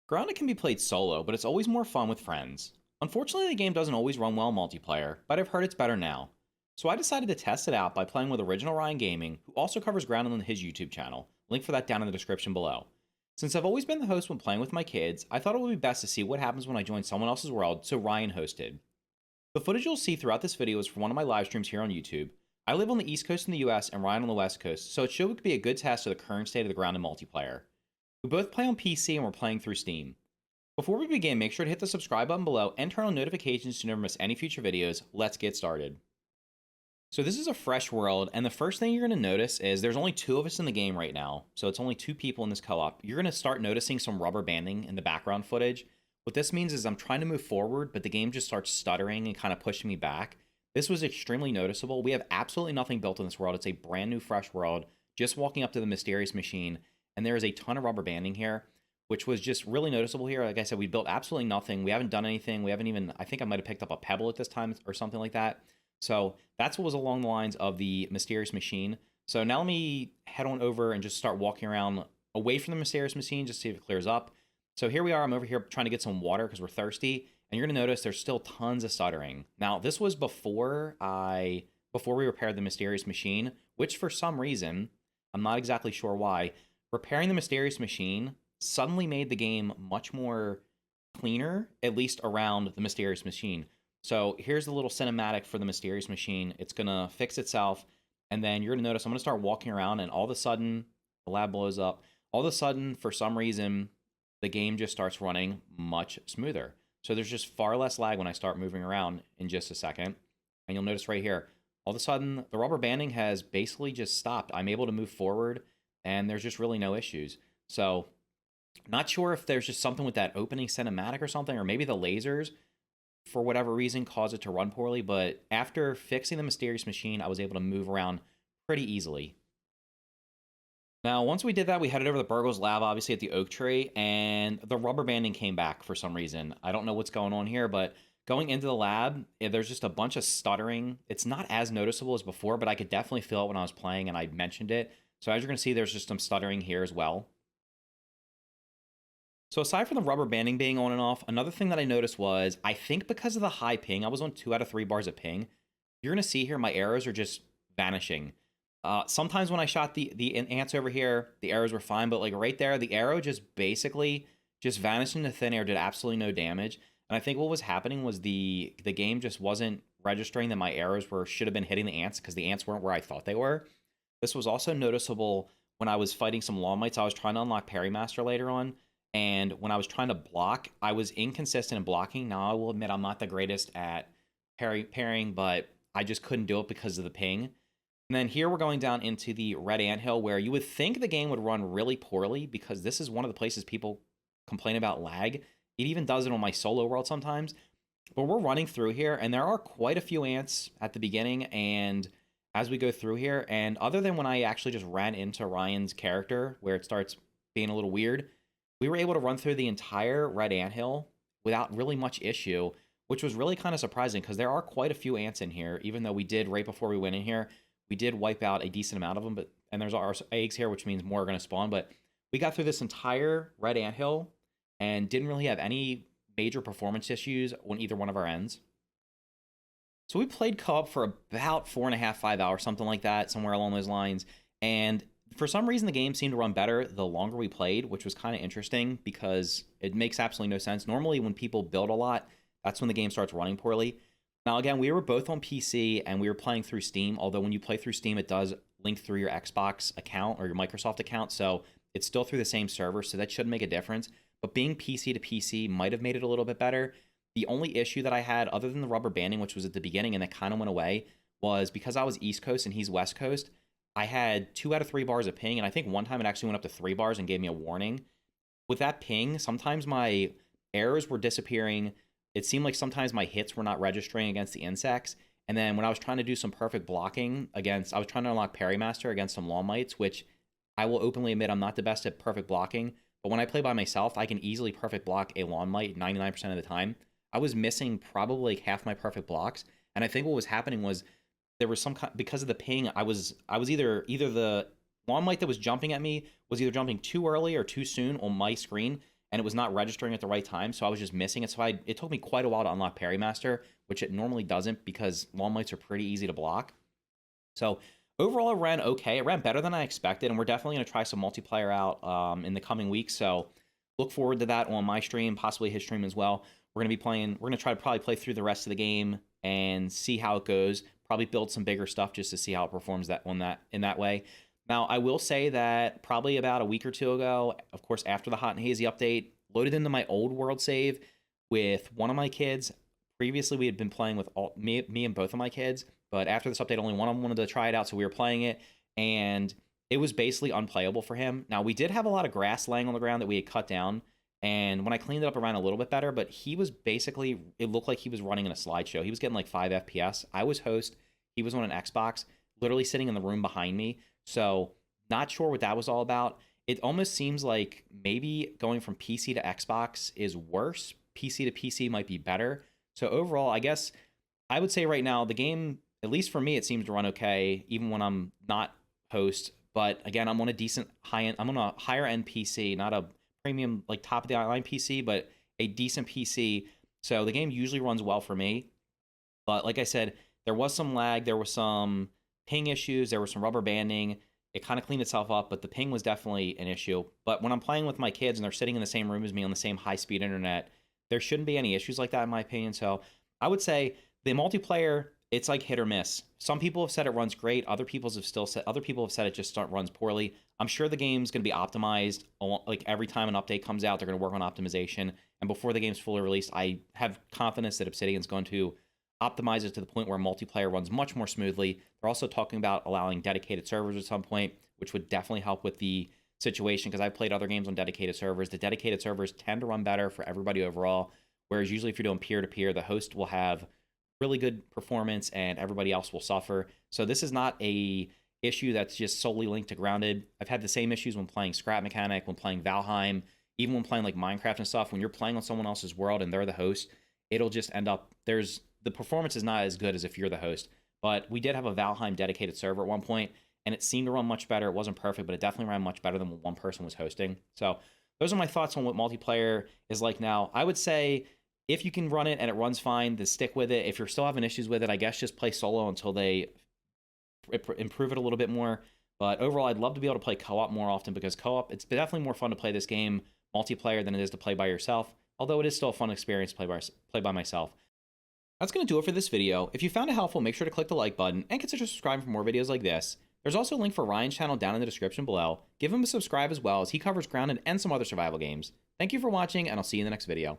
Grounded can be played solo, but it's always more fun with friends. Unfortunately, the game doesn't always run well in multiplayer, but I've heard it's better now. So I decided to test it out by playing with Original Ryan Gaming, who also covers Grounded on his YouTube channel. Link for that down in the description below. Since I've always been the host when playing with my kids, I thought it would be best to see what happens when I join someone else's world, so Ryan hosted. The footage you'll see throughout this video is from one of my live streams here on YouTube. I live on the East Coast in the US and Ryan on the West Coast, so it should be a good test of the current state of the Grounded multiplayer. We both play on PC and we're playing through Steam. Before we begin, make sure to hit the subscribe button below and turn on notifications to never miss any future videos. Let's get started. So this is a fresh world, and the first thing you're going to notice is there's only 2 of us in the game right now, so it's only 2 people in this co-op. You're going to start noticing some rubber banding in the background footage. What this means is I'm trying to move forward, but the game just starts stuttering and kind of pushing me back. This was extremely noticeable. We have absolutely nothing built in this world. It's a brand new, fresh world, just walking up to the mysterious machine, and there is a ton of rubber banding here, which was just really noticeable here. Like I said, we built absolutely nothing. We haven't done anything. We haven't even, I think I might have picked up a pebble at this time or something like that. So that's what was along the lines of the mysterious machine. So now let me head on over and just start walking around away from the mysterious machine, just to see if it clears up. So here we are. I'm over here trying to get some water because we're thirsty. And you're going to notice there's still tons of stuttering. Now, this was before we repaired the mysterious machine, which for some reason, I'm not exactly sure why, repairing the mysterious machine suddenly made the game much more cleaner, at least around the mysterious machine. So here's the little cinematic for the mysterious machine. It's going to fix itself, and then you're going to notice I'm going to start walking around, and all of a sudden, the lab blows up. All of a sudden, for some reason, the game just starts running much smoother. So there's just far less lag when I start moving around in just a second. And you'll notice right here, all of a sudden, the rubber banding has basically just stopped. I'm able to move forward, and there's just really no issues. So not sure if there's just something with that opening cinematic or something, or maybe the lasers, for whatever reason, cause it to run poorly. But after fixing the mysterious machine, I was able to move around pretty easily. Now, once we did that, we headed over to the Burgos lab, obviously at the oak tree, and the rubber banding came back for some reason. I don't know what's going on here, but going into the lab, there's just a bunch of stuttering. It's not as noticeable as before, but I could definitely feel it when I was playing, and I mentioned it. So as you're going to see, there's just some stuttering here as well. So aside from the rubber banding being on and off, another thing that I noticed was, I think because of the high ping, I was on 2 out of 3 bars of ping. You're going to see here, my arrows are just vanishing. Sometimes when I shot the ants over here, the arrows were fine, but like right there, the arrow just basically just vanished into thin air, did absolutely no damage. And I think what was happening was the game just wasn't registering that my arrows should have been hitting the ants because the ants weren't where I thought they were. This was also noticeable when I was fighting some lawn mites. I was trying to unlock Parry Master later on, and when I was trying to block, I was inconsistent in blocking. Now, I will admit I'm not the greatest at parrying, but I just couldn't do it because of the ping. And then here we're going down into the red anthill, where you would think the game would run really poorly because this is one of the places people complain about lag. It even does it on my solo world sometimes. But we're running through here, and there are quite a few ants at the beginning and as we go through here. And other than when I actually just ran into Ryan's character, where it starts being a little weird, we were able to run through the entire red anthill without really much issue, which was really kind of surprising because there are quite a few ants in here, even though we did, right before we went in here, we did wipe out a decent amount of them, and there's our eggs here, which means more are going to spawn. But we got through this entire red anthill and didn't really have any major performance issues on either one of our ends. So we played co-op for about 4.5, 5 hours, something like that, somewhere along those lines. And for some reason, the game seemed to run better the longer we played, which was kind of interesting because it makes absolutely no sense. Normally, when people build a lot, that's when the game starts running poorly. Now, again, we were both on PC and we were playing through Steam, although when you play through Steam, it does link through your Xbox account or your Microsoft account, so it's still through the same server, so that shouldn't make a difference. But being PC to PC might have made it a little bit better. The only issue that I had, other than the rubber banding, which was at the beginning and it kind of went away, was because I was East Coast and he's West Coast, I had 2 out of 3 bars of ping, and I think one time it actually went up to 3 bars and gave me a warning. With that ping, sometimes my arrows were disappearing. It seemed like sometimes my hits were not registering against the insects. And then when I was trying to do some perfect blocking against, I was trying to unlock Parry Master against some lawn mites, which I will openly admit I'm not the best at perfect blocking. But when I play by myself, I can easily perfect block a lawn mite 99% of the time. I was missing probably like half my perfect blocks. And I think what was happening was there was some because of the ping, I was either the lawn mite that was jumping at me was either jumping too early or too soon on my screen. and it was not registering at the right time, so I was just missing it. So it took me quite a while to unlock Parry Master, which it normally doesn't because Long Mights are pretty easy to block. So overall, it ran okay. It ran better than I expected, and we're definitely going to try some multiplayer out in the coming weeks. So look forward to that on my stream, possibly his stream as well. We're going to be playing. We're going to try to probably play through the rest of the game and see how it goes. Probably build some bigger stuff just to see how it performs in that way. Now, I will say that probably about a week or two ago, of course, after the Hot and Hazy update, loaded into my old world save with one of my kids. Previously, we had been playing with me and both of my kids, but after this update, only one of them wanted to try it out, so we were playing it, and it was basically unplayable for him. Now, we did have a lot of grass laying on the ground that we had cut down, and when I cleaned it up, it ran a little bit better, but he was basically, it looked like he was running in a slideshow. He was getting like 5 FPS. I was host. He was on an Xbox, literally sitting in the room behind me. So not sure what that was all about. It almost seems like maybe going from PC to Xbox is worse. PC to PC might be better. So overall, I guess I would say right now the game, at least for me, it seems to run okay, even when I'm not host. But again, I'm on a decent high-end, I'm on a higher-end PC, not a premium, like top-of-the-line PC, but a decent PC. So the game usually runs well for me. But like I said, there was some lag, there was some ping issues, there was some rubber banding. It kind of cleaned itself up, but the ping was definitely an issue. But when I'm playing with my kids and they're sitting in the same room as me on the same high-speed internet, there shouldn't be any issues like that, in my opinion. So I would say the multiplayer, it's like hit or miss. Some people have said it runs great. Other people have said it just runs poorly. I'm sure the game's going to be optimized. Like every time an update comes out, they're going to work on optimization. And before the game's fully released, I have confidence that Obsidian's going to optimize it to the point where multiplayer runs much more smoothly. They're also talking about allowing dedicated servers at some point, which would definitely help with the situation, because I've played other games on dedicated servers. The dedicated servers tend to run better for everybody overall, whereas usually if you're doing peer-to-peer, the host will have really good performance and everybody else will suffer. So this is not a issue that's just solely linked to Grounded. I've had the same issues when playing Scrap Mechanic, when playing Valheim, even when playing like Minecraft and stuff. When you're playing on someone else's world and they're the host, it'll just end up, the performance is not as good as if you're the host. But we did have a Valheim dedicated server at one point, and it seemed to run much better. It wasn't perfect, but it definitely ran much better than when one person was hosting. So those are my thoughts on what multiplayer is like now. I would say if you can run it and it runs fine, then stick with it. If you're still having issues with it, I guess just play solo until they improve it a little bit more. But overall, I'd love to be able to play co-op more often, because co-op, it's definitely more fun to play this game multiplayer than it is to play by yourself, although it is still a fun experience to play by myself. That's going to do it for this video. If you found it helpful, make sure to click the like button and consider subscribing for more videos like this. There's also a link for Ryan's channel down in the description below. Give him a subscribe as well, as he covers Grounded and some other survival games. Thank you for watching, and I'll see you in the next video.